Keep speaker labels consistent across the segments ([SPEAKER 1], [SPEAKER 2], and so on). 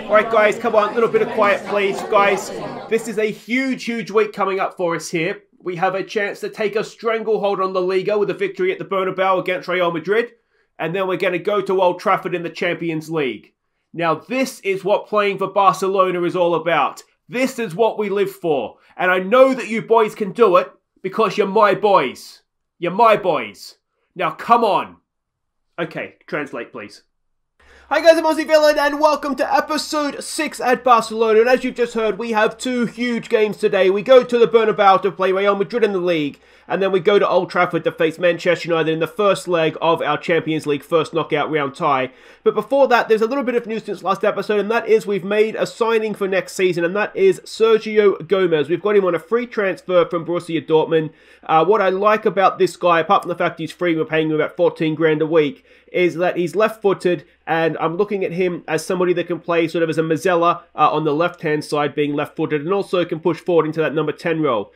[SPEAKER 1] Alright guys, come on, a little bit of quiet please. Guys, this is a huge week coming up for us here. We have a chance to take a stranglehold on the Liga with a victory at the Bernabeu against Real Madrid. And then we're going to go to Old Trafford in the Champions League. Now this is what playing for Barcelona is all about. This is what we live for. And I know that you boys can do it because you're my boys. You're my boys. Now come on. Okay, translate please. Hi guys, I'm Aussie Villain and welcome to episode 6 at Barcelona. And as you've just heard, we have two huge games today. We go to the Bernabeu to play Real Madrid in the league. And then we go to Old Trafford to face Manchester United in the first leg of our Champions League first knockout round tie. But before that, there's a little bit of news since last episode, and that is we've made a signing for next season, and that is Sergio Gomez. We've got him on a free transfer from Borussia Dortmund. What I like about this guy, apart from the fact he's free, we're paying him about 14 grand a week, is that he's left-footed, and I'm looking at him as somebody that can play sort of as a Mazzella on the left-hand side, being left-footed, and also can push forward into that number 10 role.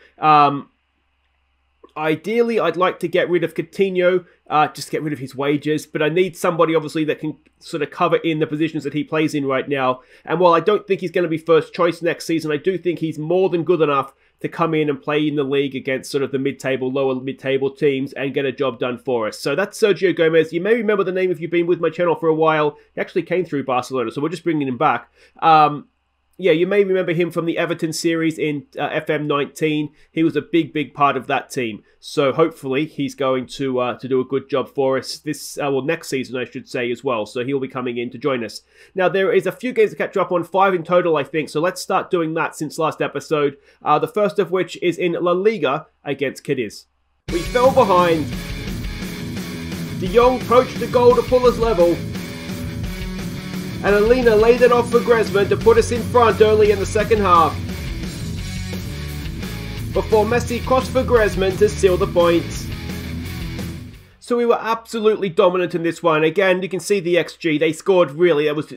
[SPEAKER 1] Ideally, I'd like to get rid of Coutinho, just get rid of his wages, but I need somebody, obviously, that can sort of cover in the positions that he plays in right now. And while I don't think he's going to be first choice next season, I do think he's more than good enough to come in and play in the league against sort of the mid-table, lower mid-table teams and get a job done for us. So that's Sergio Gomez. You may remember the name if you've been with my channel for a while. He actually came through Barcelona, so we're just bringing him back. Yeah, you may remember him from the Everton series in FM19. He was a big part of that team. So hopefully he's going to do a good job for us this, well, next season, I should say, as well. So he'll be coming in to join us. Now, there is a few games to catch up on, 5 in total, I think. So let's start doing that since last episode. The first of which is in La Liga against Cadiz. We fell behind. De Jong approached the goal to pull us level. And Alina laid it off for Griezmann to put us in front early in the second half. Before Messi crossed for Griezmann to seal the points. So we were absolutely dominant in this one. Again, you can see the XG. They scored really, it was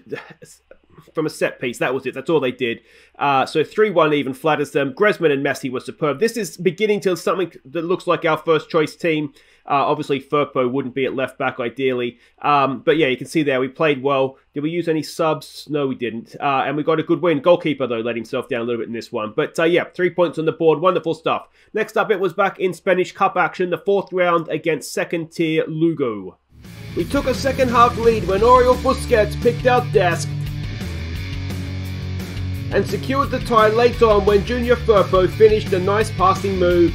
[SPEAKER 1] from a set piece. That was it. That's all they did. So 3-1 even flatters them. Griezmann and Messi were superb. This is beginning to something that looks like our first choice team. Obviously, Firpo wouldn't be at left back ideally. But yeah, you can see there we played well. Did we use any subs? No, we didn't. And we got a good win. Goalkeeper, though, let himself down a little bit in this one. But yeah, 3 points on the board. Wonderful stuff. Next up, it was back in Spanish Cup action, the 4th round against second-tier Lugo. We took a second-half lead when Oriol Busquets picked out Desk and secured the tie late on when Junior Firpo finished a nice passing move.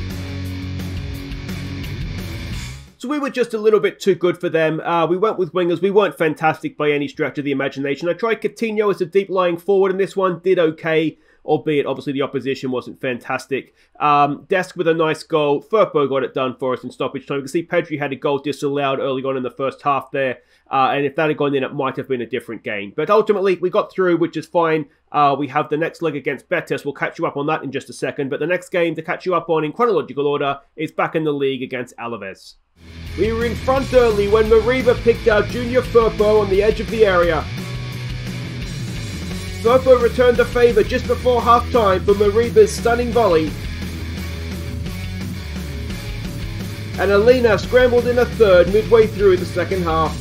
[SPEAKER 1] So we were just a little bit too good for them. We went with wingers. We weren't fantastic by any stretch of the imagination. I tried Coutinho as a deep lying forward in this one. Did okay, albeit obviously the opposition wasn't fantastic. Desk with a nice goal. Firpo got it done for us in stoppage time. You can see Pedri had a goal disallowed early on in the first half there. And if that had gone in, it might have been a different game. But ultimately, we got through, which is fine. We have the next leg against Betis. We'll catch you up on that in just a second. But the next game to catch you up on in chronological order is back in the league against Alaves. We were in front early when Mariba picked out Junior Firpo on the edge of the area. Firpo returned the favour just before half-time for Mariba's stunning volley. And Alina scrambled in a third midway through the second half.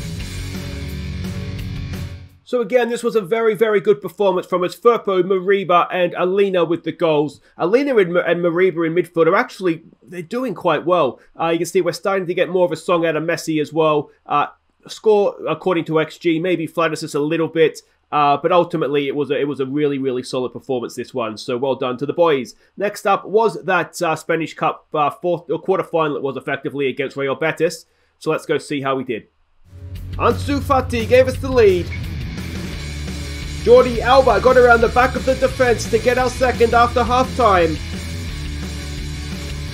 [SPEAKER 1] So again, this was a very good performance from us. Firpo, Mariba and Alina with the goals. Alina and Mariba in midfield are actually, they're doing quite well. You can see we're starting to get more of a song out of Messi as well. Score, according to XG, maybe flatters us a little bit. But ultimately, it was a really solid performance, this one. So well done to the boys. Next up was that Spanish Cup quarter-final it was effectively against Real Betis. So let's go see how we did. Ansu Fati gave us the lead. Jordi Alba got around the back of the defence to get our second after half-time.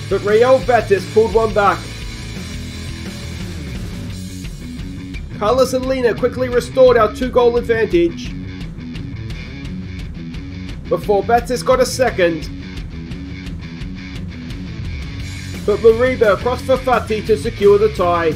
[SPEAKER 1] But Real Betis pulled one back. Carlos and Lina quickly restored our 2-goal advantage before Betis got a second. But Mariba crossed for Fati to secure the tie.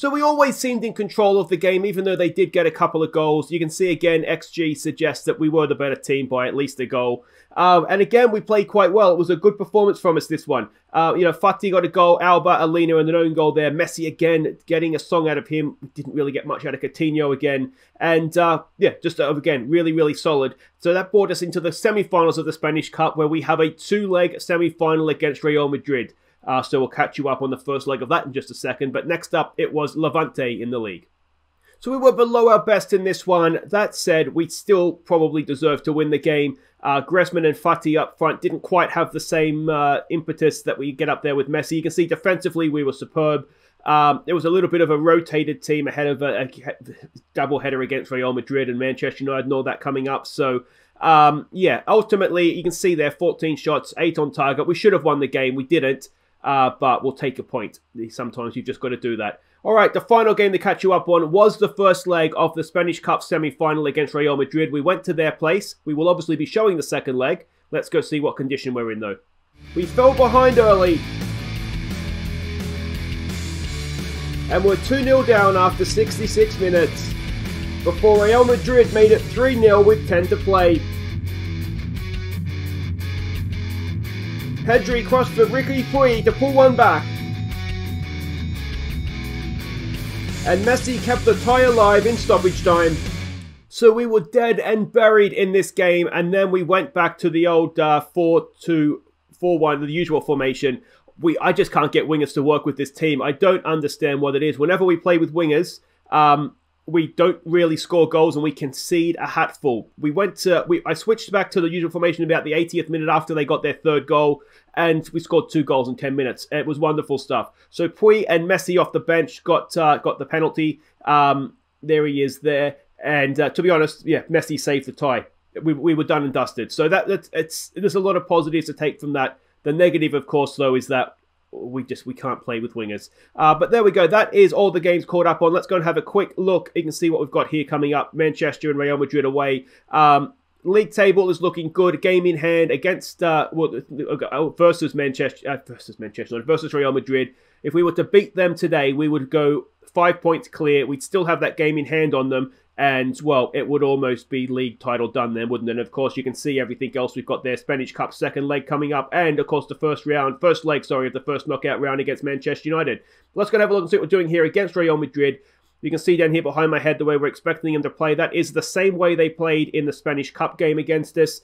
[SPEAKER 1] So we always seemed in control of the game, even though they did get a couple of goals. You can see again, XG suggests that we were the better team by at least a goal. And again, we played quite well. It was a good performance from us, this one. Fati got a goal, Alba, Alina, and an own goal there. Messi again, getting a song out of him. We didn't really get much out of Coutinho again. And again, really, really solid. So that brought us into the semi-finals of the Spanish Cup, where we have a two-leg semi-final against Real Madrid. So we'll catch you up on the first leg of that in just a second. But next up, it was Levante in the league. So we were below our best in this one. That said, we still probably deserved to win the game. Griezmann and Fati up front didn't quite have the same impetus that we get up there with Messi. You can see defensively we were superb. It was a little bit of a rotated team ahead of a double header against Real Madrid and Manchester United and all that coming up. So ultimately you can see there 14 shots, 8 on target. We should have won the game. We didn't. But we'll take a point. Sometimes you've just got to do that. All right, the final game to catch you up on was the first leg of the Spanish Cup semi-final against Real Madrid. We went to their place. We will obviously be showing the second leg. Let's go see what condition we're in, though. We fell behind early. And we're 2-0 down after 66 minutes. Before Real Madrid made it 3-0 with 10 to play. Pedri crossed for Ricky Puig to pull one back. And Messi kept the tie alive in stoppage time. So we were dead and buried in this game, and then we went back to the old 4-2-4-1, the usual formation. I just can't get wingers to work with this team. I don't understand what it is. Whenever we play with wingers, we don't really score goals and we concede a hatful. I switched back to the usual formation about the 80th minute after they got their third goal, and we scored 2 goals in 10 minutes. It was wonderful stuff. So Puig and Messi off the bench got the penalty. There he is there. And to be honest, Messi saved the tie. We were done and dusted. So there's a lot of positives to take from that. The negative, of course, though, is that we can't play with wingers. But there we go. That is all the games caught up on. Let's go and have a quick look. You can see what we've got here coming up. Manchester and Real Madrid away. League table is looking good. Game in hand against versus Real Madrid. If we were to beat them today, we would go 5 points clear. We'd still have that game in hand on them. And, well, it would almost be league title done then, wouldn't it? And, of course, you can see everything else we've got there. Spanish Cup second leg coming up. And, of course, the first leg of the first knockout round against Manchester United. Let's go and have a look and see what we're doing here against Real Madrid. You can see down here behind my head the way we're expecting them to play. That is the same way they played in the Spanish Cup game against us.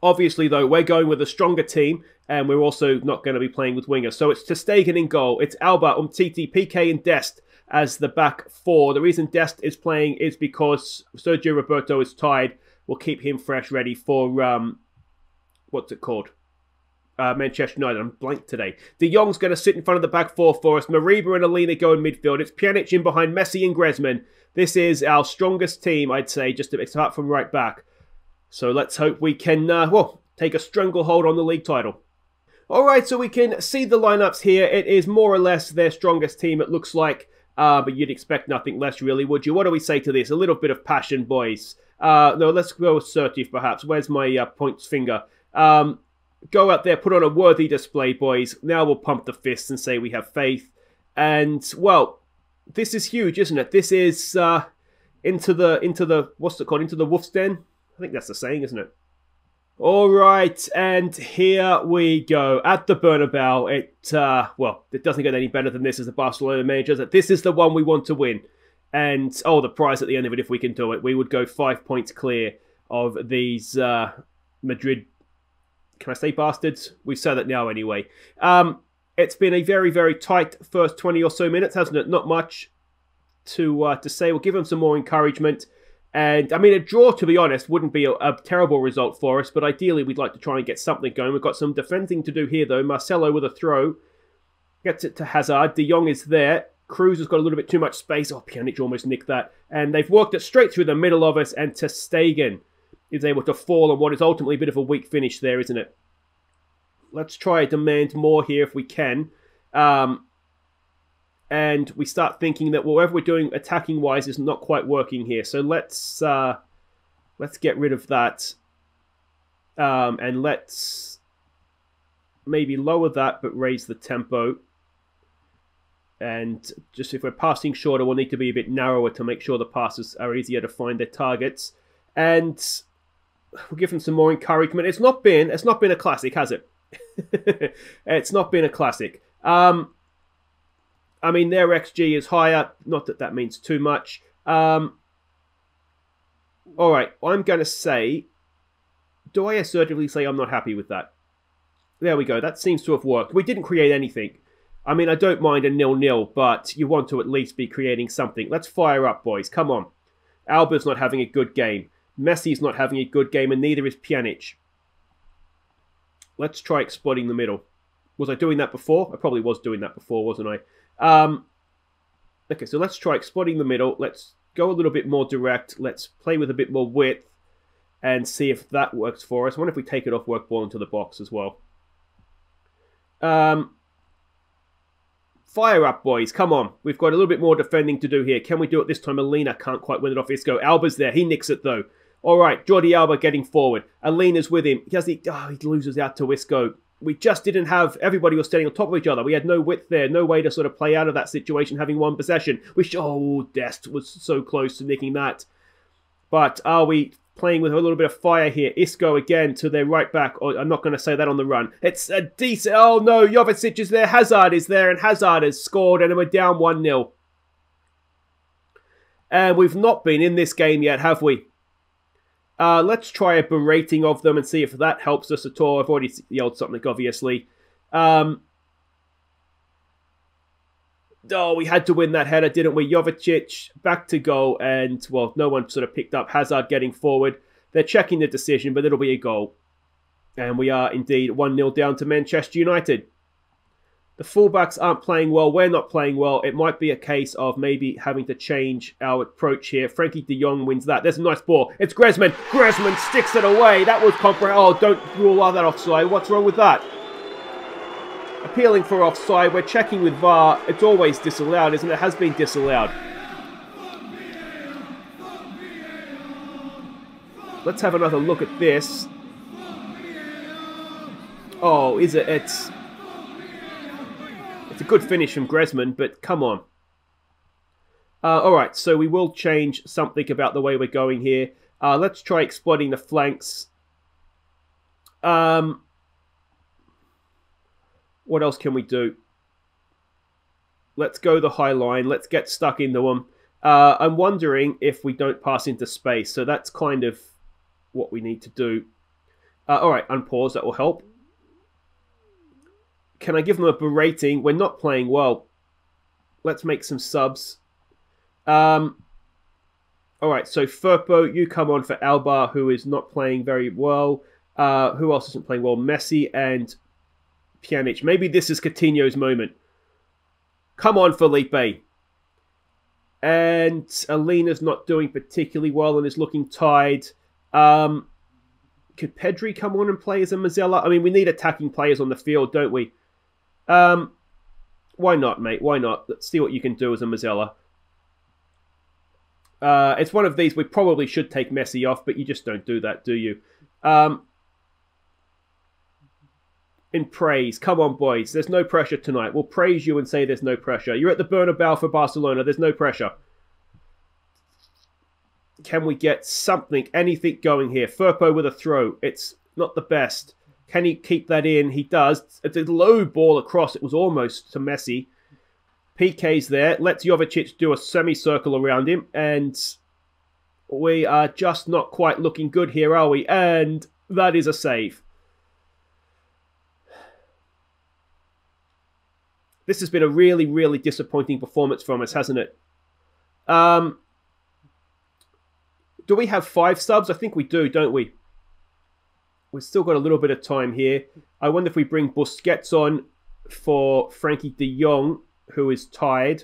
[SPEAKER 1] Obviously, though, we're going with a stronger team, and we're also not going to be playing with wingers. So it's ter Stegen in goal. It's Alba, Umtiti, Piqué, and Dest as the back four. The reason Dest is playing is because Sergio Roberto is tied. We'll keep him fresh, ready for, what's it called? Manchester United. I'm blank today. De Jong's going to sit in front of the back four for us. Mariba and Alina go in midfield. It's Pjanic in behind Messi and Griezmann. This is our strongest team, I'd say, just apart from right back. So let's hope we can, take a stranglehold on the league title. Alright, so we can see the lineups here. It is more or less their strongest team, it looks like. But you'd expect nothing less, really, would you? What do we say to this? A little bit of passion, boys. No, let's go assertive, perhaps. Where's my points finger? Go out there, put on a worthy display, boys. Now we'll pump the fists and say we have faith. And, well, this is huge, isn't it? This is into the what's it called? Into the wolf's den? I think that's the saying, isn't it? All right, and here we go at the Bernabeu. It doesn't get any better than this as a Barcelona manager. This is the one we want to win. And, the prize at the end of it, if we can do it, we would go 5 points clear of these Madrid. Can I say bastards? We say that now anyway. It's been a very, very tight first 20 or so minutes, hasn't it? Not much to say. We'll give them some more encouragement. And, I mean, a draw, to be honest, wouldn't be a terrible result for us. But ideally, we'd like to try and get something going. We've got some defending to do here, though. Marcelo with a throw. Gets it to Hazard. De Jong is there. Cruz has got a little bit too much space. Oh, Pjanic almost nicked that. And they've worked it straight through the middle of us. And ter Stegen is able to fall on what is ultimately a bit of a weak finish there, isn't it? Let's try to demand more here if we can. And we start thinking that whatever we're doing attacking-wise is not quite working here. So let's get rid of that. And let's maybe lower that, but raise the tempo. And just if we're passing shorter, we'll need to be a bit narrower to make sure the passes are easier to find their targets. And we'll give them some more encouragement. It's not been a classic, has it? It's not been a classic. I mean, their XG is higher. Not that that means too much. All right, I'm going to say... Do I assertively say I'm not happy with that? There we go. That seems to have worked. We didn't create anything. I mean, I don't mind a 0-0, but you want to at least be creating something. Let's fire up, boys. Come on. Alba's not having a good game. Messi's not having a good game, and neither is Pjanic. Let's try exploiting the middle. Was I doing that before? I probably was doing that before, wasn't I? Okay, so let's try exploiting the middle. Let's go a little bit more direct. Let's play with a bit more width and see if that works for us. I wonder if we take it off work ball into the box as well. Fire up, boys. Come on. We've got a little bit more defending to do here. Can we do it this time? Alina can't quite win it off Isco. Alba's there. He nicks it, though. All right. Jordi Alba getting forward. Alina's with him. He loses out to Isco. We just didn't have... Everybody was standing on top of each other. We had no width there. No way to sort of play out of that situation having one possession. Dest was so close to nicking that. But are we... playing with a little bit of fire here. Isco again to their right back. Oh, I'm not going to say that on the run. It's a decent... Oh no, Jovic is there. Hazard is there, and Hazard has scored, and we're down 1-0. And we've not been in this game yet, have we? Let's try a berating of them and see if that helps us at all. I've already yelled something, obviously. Oh, we had to win that header, didn't we? Jovic back to goal, and, well, no one sort of picked up Hazard getting forward. They're checking the decision, but it'll be a goal. And we are indeed 1-0 down to Manchester United. The fullbacks aren't playing well. We're not playing well. It might be a case of maybe having to change our approach here. Frankie de Jong wins that. There's a nice ball. It's Griezmann. Griezmann sticks it away. That was Oh, don't rule out that offside. What's wrong with that? Appealing for offside. We're checking with VAR. It's always disallowed, isn't it? It has been disallowed. Let's have another look at this. Oh, is it? It's a good finish from Griezmann, but come on. Alright, so we will change something about the way we're going here. Let's try exploiting the flanks. What else can we do? Let's go the high line. Let's get stuck into them. I'm wondering if we don't pass into space. So that's kind of what we need to do. Alright, unpause. That will help. Can I give them a berating? We're not playing well. Let's make some subs. Alright, so Firpo, you come on for Alba, who is not playing very well. Who else isn't playing well? Messi and Pjanic. Maybe this is Coutinho's moment. Come on, Felipe. And Alina's not doing particularly well and is looking tired. Could Pedri come on and play as a Mazzella? I mean, we need attacking players on the field, don't we? Why not, mate? Why not? Let's see what you can do as a Mazzella. It's one of these, we probably should take Messi off, but you just don't do that, do you? In praise. Come on, boys. There's no pressure tonight. We'll praise you and say there's no pressure. You're at the Bernabeu for Barcelona. There's no pressure. Can we get something, anything going here? Firpo with a throw. It's not the best. Can he keep that in? He does. It's a low ball across. It was almost to Messi. PK's there. Let's Jovic do a semicircle around him. And we are just not quite looking good here, are we? And that is a save. This has been a really, really disappointing performance from us, hasn't it? Do we have 5 subs? I think we do, don't we? We've still got a little bit of time here. I wonder if we bring Busquets on for Frankie de Jong, who is tired.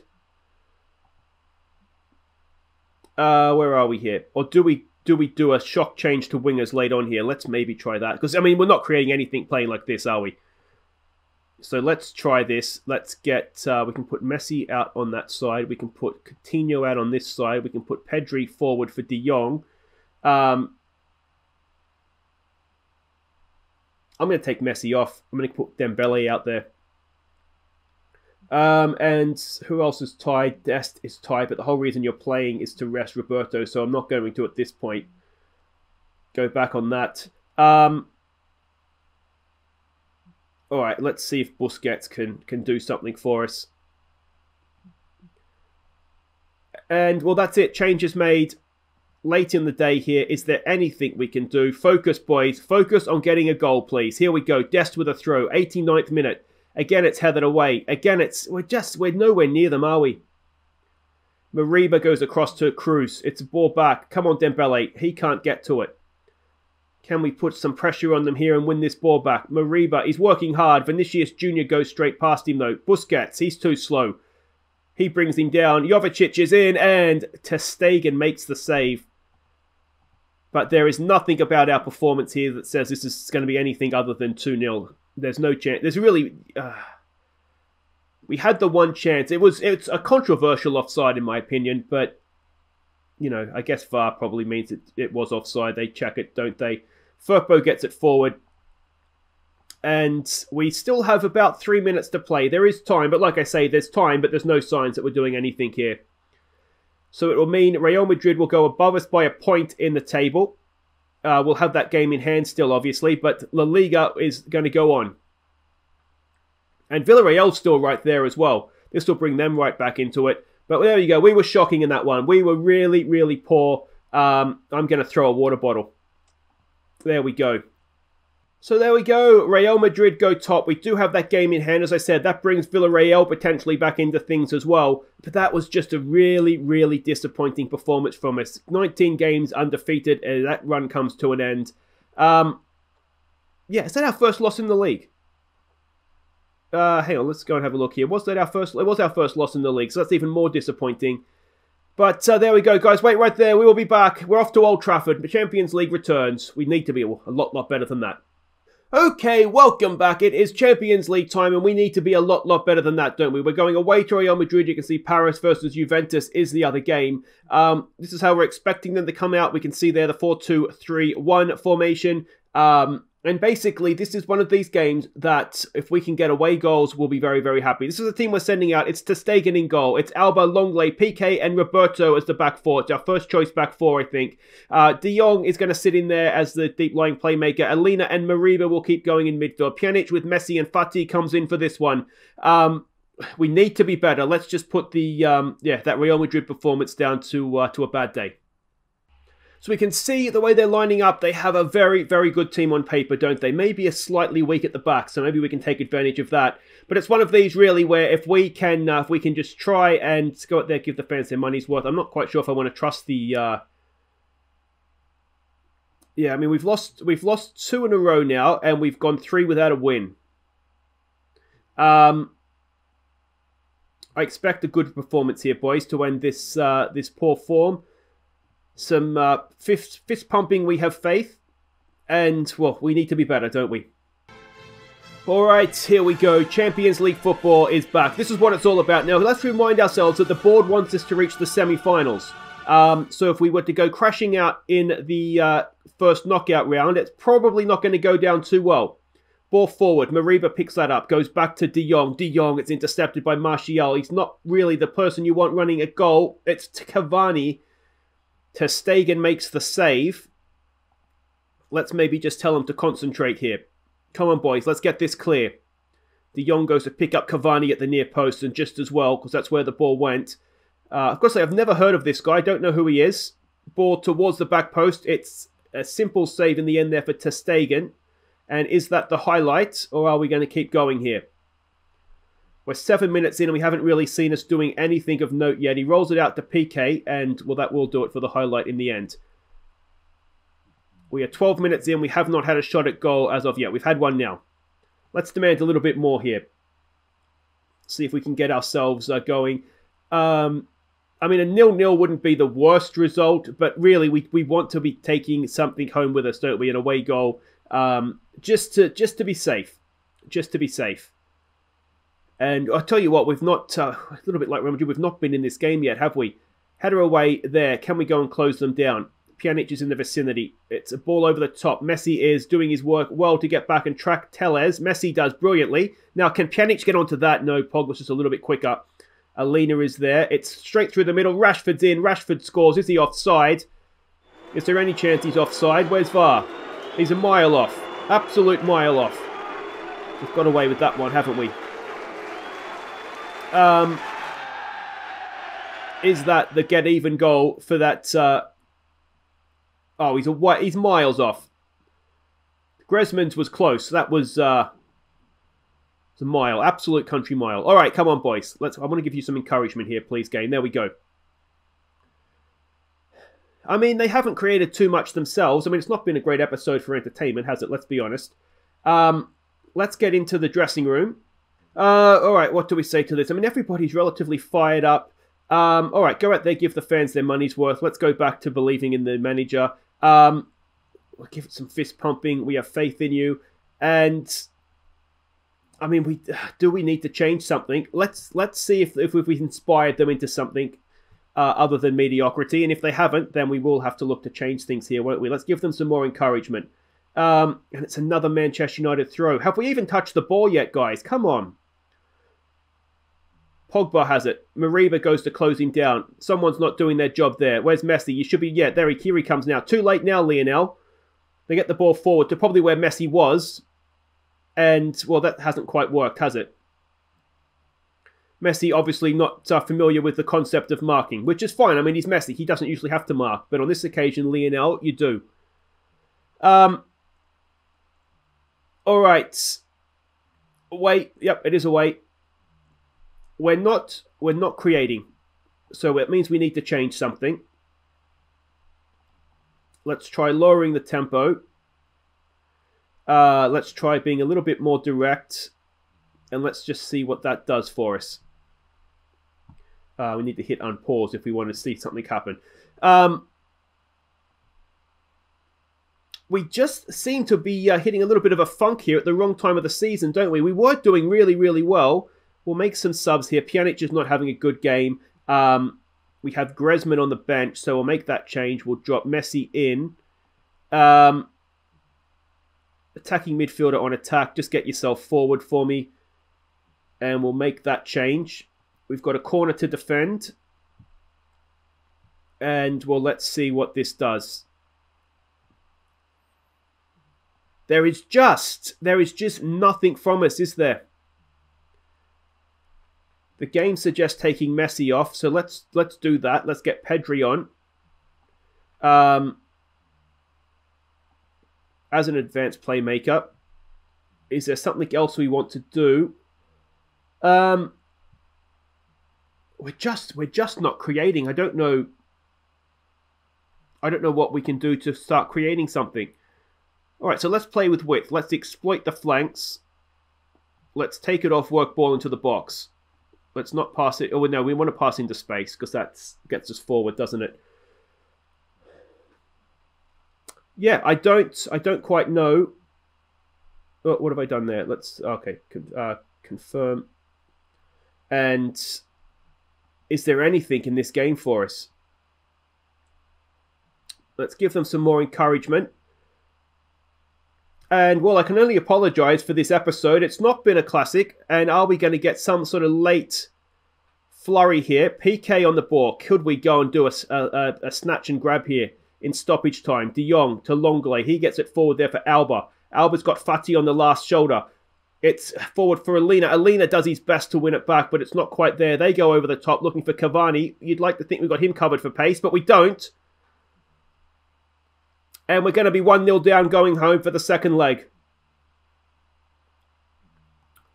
[SPEAKER 1] Where are we here? Or do we do a shock change to wingers late on here? Let's maybe try that. Because, I mean, we're not creating anything playing like this, are we? So let's try this. Let's get... we can put Messi out on that side. We can put Coutinho out on this side. We can put Pedri forward for de Jong. I'm going to take Messi off. I'm going to put Dembele out there. And who else is tied? Dest is tied, but the whole reason you're playing is to rest Roberto, so I'm not going to at this point go back on that. All right, let's see if Busquets can do something for us. And, well, that's it. Changes made late in the day here. Is there anything we can do? Focus, boys. Focus on getting a goal, please. Here we go. Dest with a throw. 89th minute. Again, it's headed away. Again, we're nowhere near them, are we? Mariba goes across to Cruz. It's a ball back. Come on, Dembele. He can't get to it. Can we put some pressure on them here and win this ball back? Mariba, he's working hard. Vinicius Jr. goes straight past him, though. Busquets, he's too slow. He brings him down. Jovicic is in, and ter Stegen makes the save. But there is nothing about our performance here that says this is going to be anything other than 2-0. There's no chance. There's really... we had the one chance. It's a controversial offside, in my opinion, but, you know, I guess VAR probably means it was offside. They check it, don't they? Firpo gets it forward. And we still have about 3 minutes to play. There is time, but like I say, there's time, but there's no signs that we're doing anything here. So it will mean Real Madrid will go above us by a point in the table. We'll have that game in hand still, obviously, but La Liga is going to go on. And Villarreal's still right there as well. This will bring them right back into it. But there you go. We were shocking in that one. We were really, really poor. I'm going to throw a water bottle. There we go. So there we go. Real Madrid go top. We do have that game in hand. As I said, that brings Villarreal potentially back into things as well. But that was just a really, really disappointing performance from us. 19 games undefeated. That run comes to an end. Yeah, is that our first loss in the league? Hang on, let's go and have a look here. Was that our first? It was our first loss in the league, so that's even more disappointing. But there we go, guys. Wait right there. We will be back. We're off to Old Trafford. The Champions League returns. We need to be a lot better than that. Okay, welcome back. It is Champions League time, and we need to be a lot better than that, don't we? We're going away to Real Madrid. You can see Paris versus Juventus is the other game. This is how we're expecting them to come out. We can see there the 4-2-3-1 formation. And basically, this is one of these games that, if we can get away goals, we'll be very, very happy. This is the team we're sending out. It's ter Stegen in goal. It's Alba, Longley, Piqué, and Roberto as the back four. It's our first choice back four, I think. De Jong is going to sit in there as the deep-lying playmaker. Alina and Mariba will keep going in midfield. Pjanic with Messi and Fati comes in for this one. We need to be better. Let's just put the that Real Madrid performance down to a bad day. So we can see the way they're lining up, they have a very, very good team on paper, don't they? Maybe a slightly weak at the back, so maybe we can take advantage of that. But it's one of these, really, where if we can just try and go out there, give the fans their money's worth. I'm not quite sure if I want to trust the... Yeah, I mean, we've lost 2 in a row now, and we've gone 3 without a win. I expect a good performance here, boys, to end this this poor form. Some fist pumping, we have faith. And, well, we need to be better, don't we? Alright, here we go. Champions League football is back. This is what it's all about. Now, let's remind ourselves that the board wants us to reach the semi-finals. So if we were to go crashing out in the first knockout round, it's probably not going to go down too well. Ball forward. Mariba picks that up. Goes back to De Jong. De Jong, it's intercepted by Martial. He's not really the person you want running a goal. It's Cavani. Ter Stegen makes the save. Let's maybe just tell him to concentrate here. Come on, boys. Let's get this clear. De Jong goes to pick up Cavani at the near post, and just as well, because that's where the ball went. Of course, I've never heard of this guy. I don't know who he is. Ball towards the back post. It's a simple save in the end there for ter Stegen. And is that the highlight, or are we going to keep going here? We're 7 minutes in and we haven't really seen us doing anything of note yet. He rolls it out to Piqué and, well, that will do it for the highlight in the end. We are 12 minutes in. We have not had a shot at goal as of yet. We've had one now. Let's demand a little bit more here. See if we can get ourselves going. I mean, a 0-0 wouldn't be the worst result, but really we want to be taking something home with us, don't we? An away goal, just to be safe. Just to be safe. And I'll tell you what, we've not, a little bit like Real Madrid, we've not been in this game yet, have we? Header away there. Can we go and close them down? Pjanic is in the vicinity. It's a ball over the top. Messi is doing his work well to get back and track Tellez. Messi does brilliantly. Now, can Pjanic get onto that? No, Pogba's just a little bit quicker. Alina is there. It's straight through the middle. Rashford's in. Rashford scores. Is he offside? Is there any chance he's offside? Where's VAR? He's a mile off. Absolute mile off. We've got away with that one, haven't we? Is that the get-even goal for that? Oh, he's miles off. Griezmann's was close. That was a mile, absolute country mile. All right, come on, boys. I want to give you some encouragement here, please, game. There we go. I mean, they haven't created too much themselves. I mean, it's not been a great episode for entertainment, has it? Let's be honest. Let's get into the dressing room. All right, what do we say to this? I mean, everybody's relatively fired up. All right, go out there, give the fans their money's worth. Let's go back to believing in the manager. We'll give it some fist pumping. We have faith in you. And, I mean, we need to change something? Let's see if we've inspired them into something other than mediocrity. And if they haven't, then we will have to look to change things here, won't we? Let's give them some more encouragement. And it's another Manchester United throw. Have we even touched the ball yet, guys? Come on. Pogba has it. Mariba goes to close him down. Someone's not doing their job there. Where's Messi? You should be... Yeah, here he comes now. Too late now, Lionel. They get the ball forward to probably where Messi was. And, well, that hasn't quite worked, has it? Messi obviously not familiar with the concept of marking, which is fine. I mean, he's Messi. He doesn't usually have to mark. But on this occasion, Lionel, you do. All right. Away. Yep, it is away. We're not creating. So it means we need to change something. Let's try lowering the tempo. Let's try being a little bit more direct. And let's just see what that does for us. We need to hit unpause if we want to see something happen. We just seem to be hitting a little bit of a funk here at the wrong time of the season, don't we? We were doing really, really well. We'll make some subs here. Pjanic is not having a good game. We have Griezmann on the bench, so we'll make that change. We'll drop Messi in. Attacking midfielder on attack. Just get yourself forward for me. And we'll make that change. We've got a corner to defend. And, well, let's see what this does. There is just nothing from us, is there? The game suggests taking Messi off, so let's do that. Let's get Pedri on. As an advanced playmaker. Is there something else we want to do? We're just not creating. I don't know what we can do to start creating something. All right, so let's play with width. Let's exploit the flanks. Let's take it off, work ball into the box. Let's not pass it. Oh, no, we want to pass into space because that gets us forward, doesn't it? Yeah, I don't quite know. Oh, what have I done there? Let's, okay, confirm. And is there anything in this game for us? Let's give them some more encouragement. And, well, I can only apologise for this episode. It's not been a classic. And are we going to get some sort of late flurry here? PK on the ball. Could we go and do a snatch and grab here in stoppage time? De Jong to Longley. He gets it forward there for Alba. Alba's got Fati on the last shoulder. It's forward for Alina. Alina does his best to win it back, but it's not quite there. They go over the top looking for Cavani. You'd like to think we've got him covered for pace, but we don't. And we're going to be 1-0 down going home for the second leg.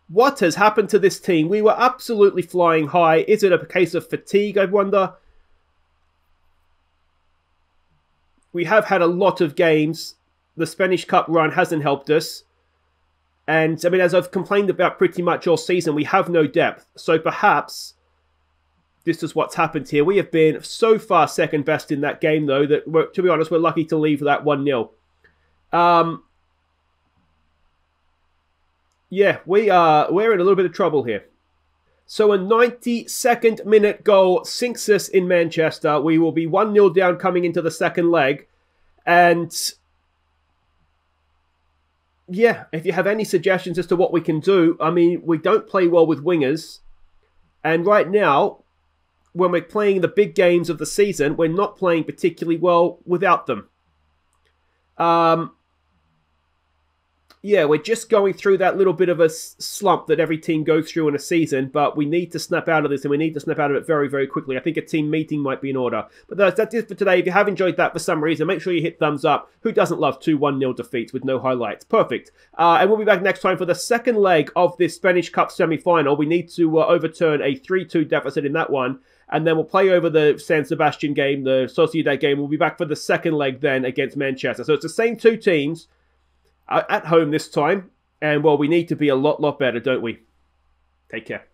[SPEAKER 1] What has happened to this team? We were absolutely flying high. Is it a case of fatigue, I wonder? We have had a lot of games. The Spanish Cup run hasn't helped us. And, I mean, as I've complained about pretty much all season, we have no depth. So perhaps this is what's happened here. We have been so far second best in that game, though, that, to be honest, we're lucky to leave that 1-0. Yeah, we're in a little bit of trouble here. So a 92nd minute goal sinks us in Manchester. We will be 1-0 down coming into the second leg. And yeah, if you have any suggestions as to what we can do, I mean, we don't play well with wingers. And right now, when we're playing the big games of the season, we're not playing particularly well without them. Yeah, we're just going through that little bit of a slump that every team goes through in a season, but we need to snap out of this, and we need to snap out of it very, very quickly. I think a team meeting might be in order. But that's it for today. If you have enjoyed that for some reason, make sure you hit thumbs up. Who doesn't love 2 1-0 defeats with no highlights? Perfect. And we'll be back next time for the second leg of this Spanish Cup semi-final. We need to overturn a 3-2 deficit in that one. And then we'll play over the San Sebastian game, the Sociedad game. We'll be back for the second leg then against Manchester. So it's the same 2 teams at home this time. And, well, we need to be a lot better, don't we? Take care.